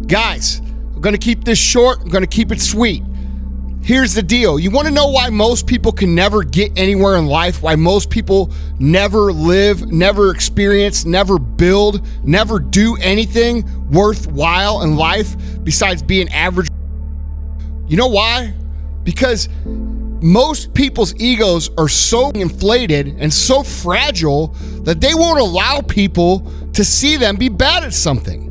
Guys, I'm going to keep this short. I'm going to keep it sweet. Here's the deal. You want to know why most people can never get anywhere in life? Why most people never live, never experience, never build, never do anything worthwhile in life besides being average? You know why? Because most people's egos are so inflated and so fragile that they won't allow people to see them be bad at something.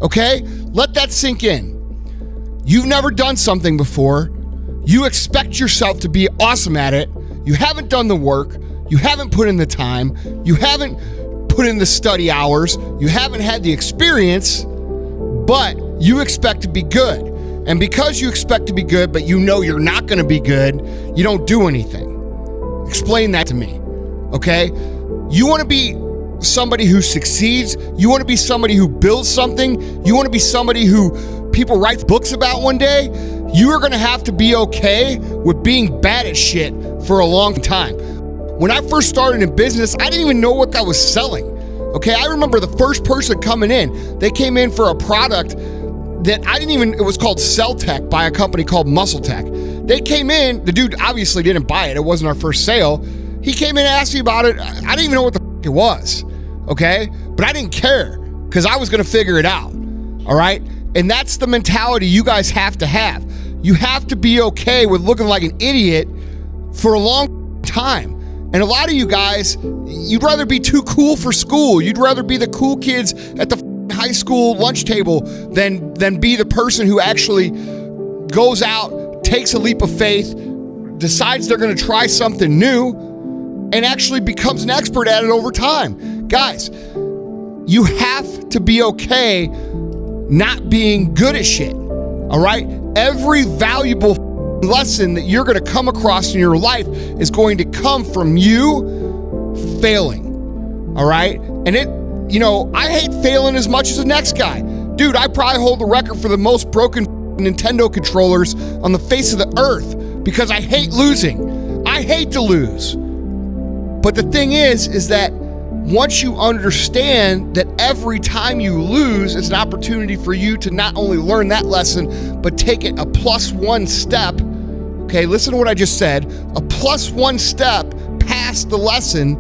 Okay? Let that sink in. You've never done something before. You expect yourself to be awesome at it. You haven't done the work. You haven't put in the time. You haven't put in the study hours. You haven't had the experience, but you expect to be good. And because you expect to be good, but you know you're not going to be good, you don't do anything. Explain that to me, okay? You want to be somebody who succeeds. You want to be somebody who builds something. You want to be somebody who people write books about one day. You are going to have to be okay with being bad at shit for a long time. When I first started in business, I didn't even know what I was selling. Okay, I remember the first person coming in. They came in for a product that it was called Cell Tech by a company called Muscle Tech. They came in, the dude obviously didn't buy it. It wasn't our first sale. He came in and asked me about it. I didn't even know what the it was, okay? But I didn't care because I was going to figure it out, all right? And that's the mentality you guys have to have. You have to be okay with looking like an idiot for a long time. And a lot of you guys, you'd rather be too cool for school. You'd rather be the cool kids at the high school lunch table than be the person who actually goes out, takes a leap of faith, decides they're going to try something new, and actually becomes an expert at it over time. Guys, you have to be okay not being good at shit, all right? Every valuable lesson that you're going to come across in your life is going to come from you failing, all right? And I hate failing as much as the next guy. Dude, I probably hold the record for the most broken Nintendo controllers on the face of the earth because I hate losing. I hate to lose. But the thing is that once you understand that every time you lose, it's an opportunity for you to not only learn that lesson, but take it a +1 step. Okay, listen to what I just said. A +1 step past the lesson,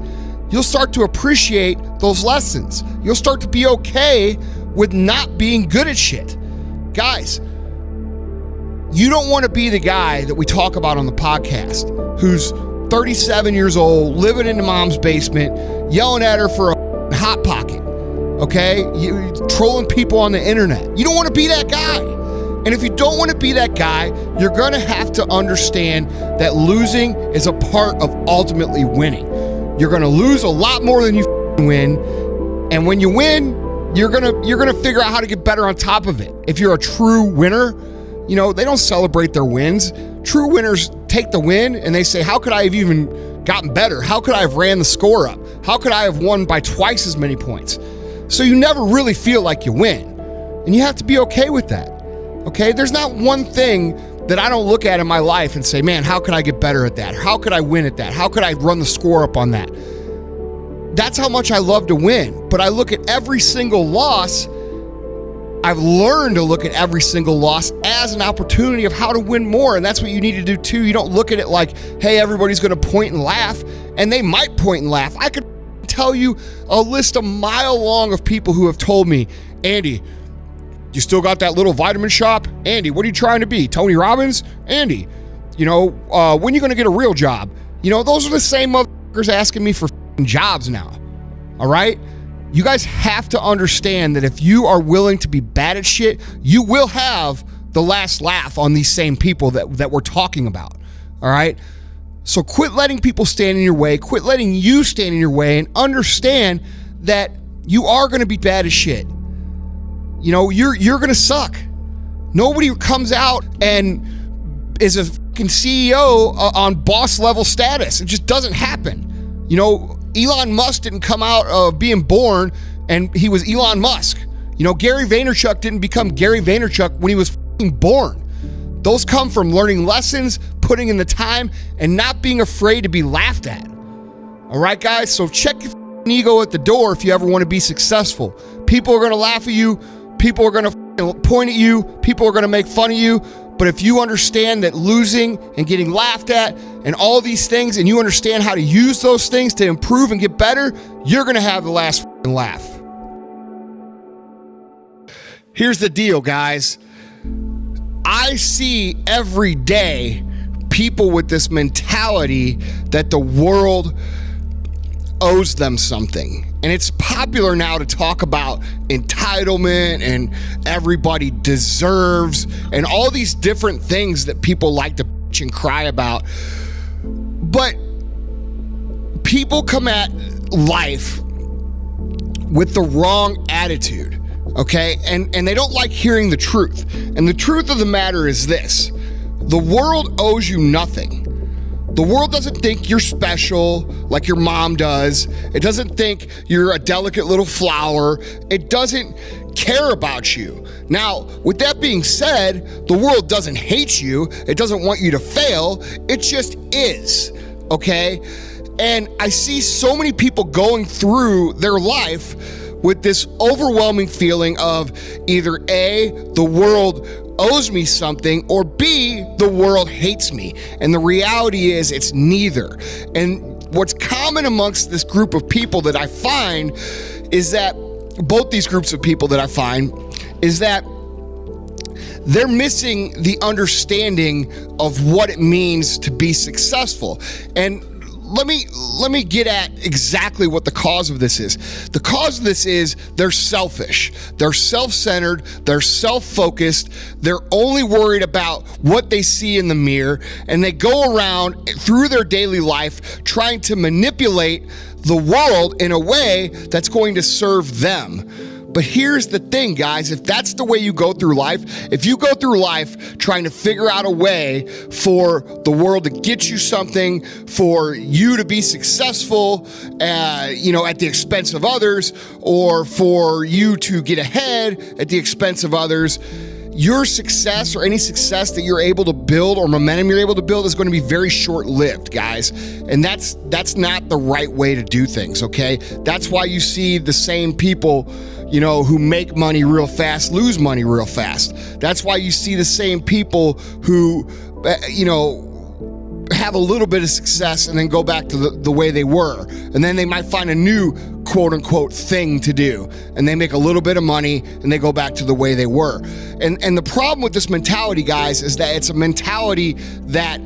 you'll start to appreciate those lessons. You'll start to be okay with not being good at shit. Guys, you don't want to be the guy that we talk about on the podcast who's 37 years old, living in the mom's basement, yelling at her for a Hot Pocket, okay? You trolling people on the internet. You don't want to be that guy. And if you don't want to be that guy, you're going to have to understand that losing is a part of ultimately winning. You're going to lose a lot more than you win. And when you win, you're going to figure out how to get better on top of it. If you're a true winner, they don't celebrate their wins. True winners take the win and they say, how could I have even gotten better? How could I have ran the score up? How could I have won by twice as many points? So you never really feel like you win. And you have to be okay with that. Okay? There's not one thing that I don't look at in my life and say, man, how could I get better at that? How could I win at that? How could I run the score up on that? That's how much I love to win. But I look at every single loss. I've learned to look at every single loss as an opportunity of how to win more. And that's what you need to do too. You don't look at it like, hey, everybody's going to point and laugh. And they might point and laugh. I could tell you a list a mile long of people who have told me, Andy, you still got that little vitamin shop? Andy, what are you trying to be? Tony Robbins? Andy, when are you going to get a real job? Those are the same motherfuckers asking me for jobs now. All right? You guys have to understand that if you are willing to be bad at shit, you will have the last laugh on these same people that we're talking about. All right? So quit letting people stand in your way. Quit letting you stand in your way and understand that you are going to be bad at shit. You're going to suck. Nobody comes out and is a fucking CEO on boss level status. It just doesn't happen. Elon Musk didn't come out of being born and he was Elon Musk. Gary Vaynerchuk didn't become Gary Vaynerchuk when he was born. Those come from learning lessons, putting in the time, and not being afraid to be laughed at. All right, guys? So check your ego at the door if you ever want to be successful. People are going to laugh at you. People are going to point at you. People are going to make fun of you. But if you understand that losing and getting laughed at and all these things, and you understand how to use those things to improve and get better, you're going to have the last laugh. Here's the deal, guys. I see every day people with this mentality that the world owes them something. And it's popular now to talk about entitlement and everybody deserves and all these different things that people like to bitch and cry about. But people come at life with the wrong attitude, okay? And they don't like hearing the truth. And the truth of the matter is this: the world owes you nothing. The world doesn't think you're special like your mom does. It doesn't think you're a delicate little flower. It doesn't care about you. Now, with that being said, the world doesn't hate you. It doesn't want you to fail. It just is, okay? And I see so many people going through their life with this overwhelming feeling of either A, the world owes me something, or B, the world hates me. And the reality is it's neither. And what's common amongst this group of people that I find is that both these groups of people that I find is that they're missing the understanding of what it means to be successful. And let me get at exactly what the cause of this is. The cause of this is they're selfish. They're self-centered. They're self-focused. They're only worried about what they see in the mirror, and they go around through their daily life trying to manipulate the world in a way that's going to serve them. But here's the thing, guys, if that's the way you go through life, if you go through life trying to figure out a way for the world to get you something, for you to be successful, at the expense of others, or for you to get ahead at the expense of others, your success or any success that you're able to build or momentum you're able to build is going to be very short-lived, guys. And that's not the right way to do things, okay? That's why you see the same people, who make money real fast, lose money real fast. That's why you see the same people who, have a little bit of success and then go back to the way they were. And then they might find a new quote unquote thing to do. And they make a little bit of money and they go back to the way they were. And the problem with this mentality, guys, is that it's a mentality that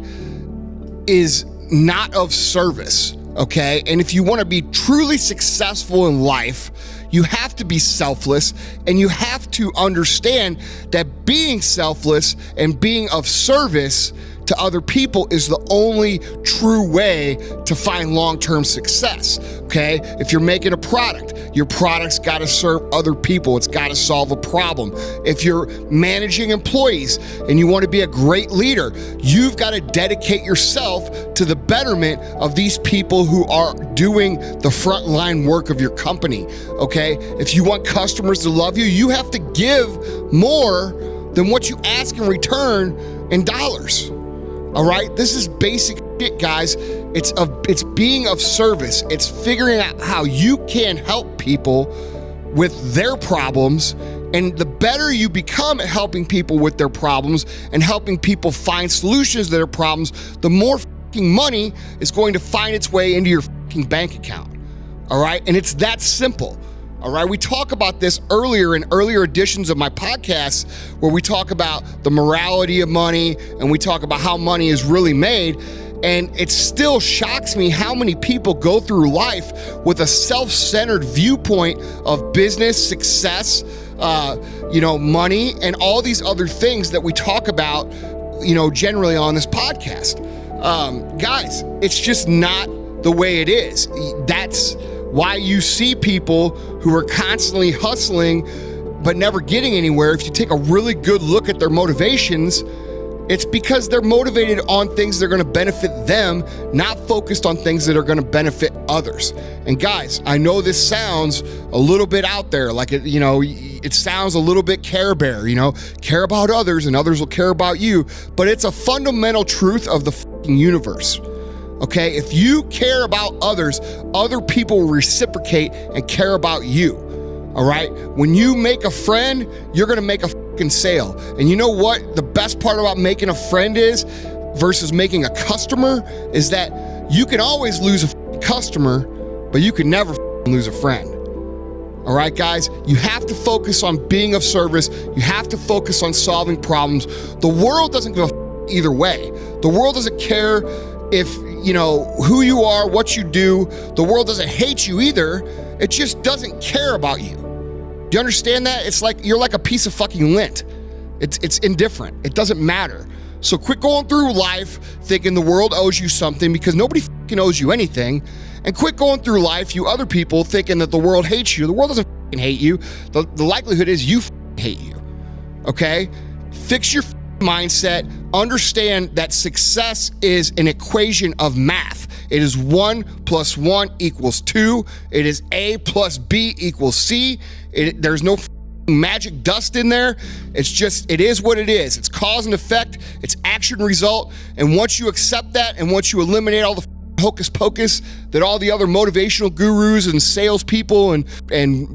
is not of service, okay? And if you want to be truly successful in life, you have to be selfless, and you have to understand that being selfless and being of service to other people is the only true way to find long-term success, okay? If you're making a product, your product's gotta serve other people. It's gotta solve a problem. If you're managing employees and you wanna be a great leader, you've gotta dedicate yourself to the betterment of these people who are doing the frontline work of your company, okay? If you want customers to love you, you have to give more than what you ask in return in dollars. All right, this is basic shit, guys. It's being of service. It's figuring out how you can help people with their problems, and the better you become at helping people with their problems and helping people find solutions to their problems, the more fucking money is going to find its way into your fucking bank account. All right, and it's that simple. All right, we talk about this earlier in earlier editions of my podcast, where we talk about the morality of money and we talk about how money is really made. And it still shocks me how many people go through life with a self-centered viewpoint of business, success, money, and all these other things that we talk about, generally on this podcast. Guys, it's just not the way it is. That's why you see people who are constantly hustling but never getting anywhere. If you take a really good look at their motivations, it's because they're motivated on things that are going to benefit them, not focused on things that are going to benefit others. And guys, I know this sounds a little bit out there, like it sounds a little bit Care Bear, care about others and others will care about you, but it's a fundamental truth of the fucking universe. Okay, if you care about others, other people will reciprocate and care about you. All right? When you make a friend, you're going to make a fucking sale. And you know what the best part about making a friend is versus making a customer is that you can always lose a customer, but you can never lose a friend. All right, guys, you have to focus on being of service. You have to focus on solving problems. The world doesn't give a either way. The world doesn't care if, you know, who you are, what you do. The world doesn't hate you either. It just doesn't care about you. Do you understand that? It's like you're like a piece of fucking lint. It's indifferent. It doesn't matter. So quit going through life thinking the world owes you something, because nobody fucking owes you anything. And quit going through life, you other people, thinking that the world hates you. The world doesn't fucking hate you. The likelihood is you fucking hate you. Okay? Fix your mindset. Understand that success is an equation of math. It is 1 + 1 = 2. It is A + B = C. There's no magic dust in there. It's just, it is what it is. It's cause and effect. It's action result. And once you accept that, and once you eliminate all the hocus pocus that all the other motivational gurus and salespeople and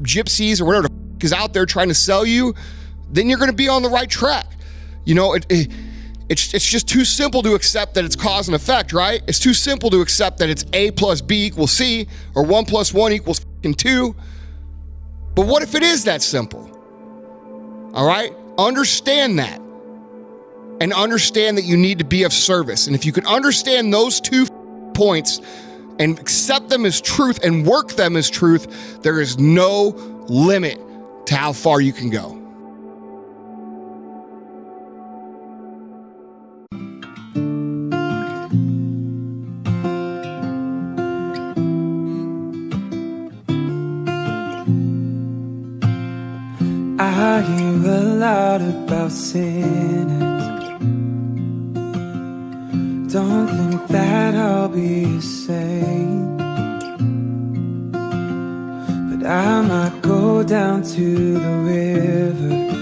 gypsies or whatever is out there trying to sell you, then you're going to be on the right track. You know, it's just too simple to accept that it's cause and effect, right? It's too simple to accept that it's A + B = C, or 1 + 1 = 2. But what if it is that simple? All right? Understand that. And understand that you need to be of service. And if you can understand those 2 points and accept them as truth and work them as truth, there is no limit to how far you can go. I hear a lot about sinners. Don't think that I'll be the same, but I might go down to the river,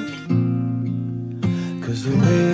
'cause the way